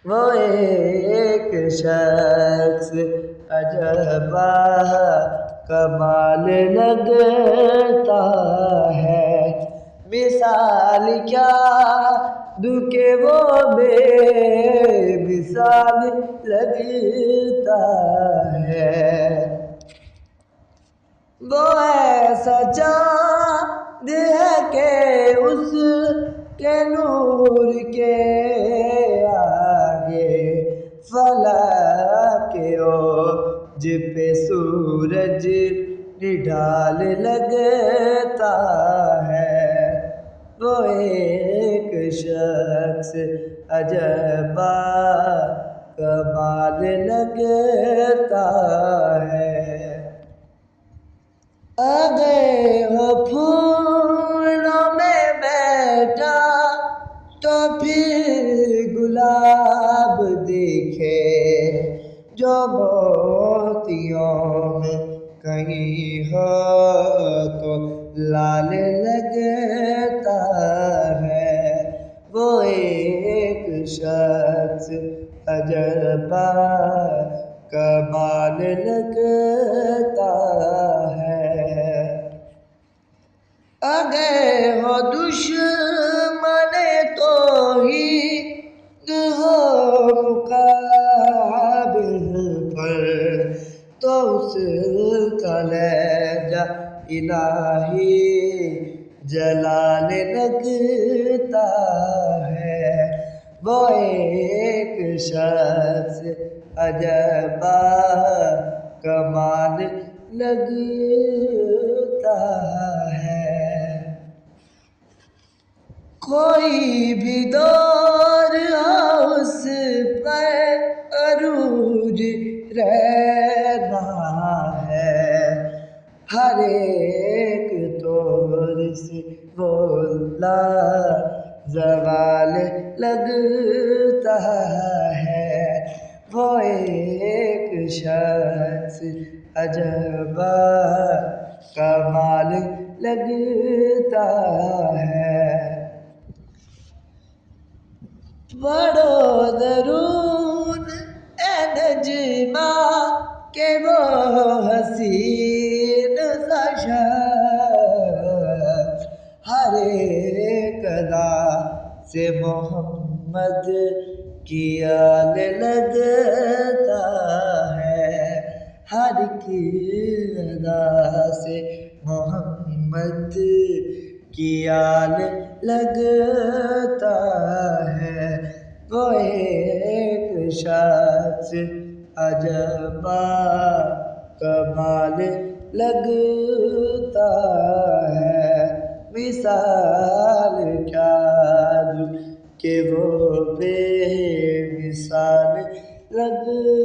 وہ ایک شخص عجبا کمال لگتا ہے، مثال کیا دوں کہ وہ بے مثال لگتا ہے۔ وہ ایسا چاند ہے کہ اس کے نور کے آگے فلک کے اوج پہ سورج نڈھال لگتا ہے۔ وہ ایک شخص عجبا کمال لگتا ہے۔ اگر وہ پھولوں میں بیٹھا تو پھر گلاب دکھے، جو موتیوں میں کہیں ہو تو لال لگتا ہے۔ وہ ایک شخص عجبا کمال لگتا ہے۔ اگر ہو دشمن توحید ہو مقابل پر، تو اس کا لہجہ الہی جلانے لگتا ہے۔ وہ ایک شخص عجبا کمال لگتا ہے۔ کوئی بھی دور اس پر عروج رہنا ہے، ہر ایک دور سے وہ زوال لگتا ہے۔ وہ ایک شخص عجبا کمال لگتا ہے۔ بڑو درود اے نجمہ کہ وہ حسین سا شخص، ہر ایک ادا سے محمد کی یاد لگتا ہے۔ ہر ایک ادا سے محمد کی یاد لگتا ہے۔ وہ ایک شخص عجبا کمال لگتا ہے، مثال کیا دوں کہ وہ بے مثال لگتا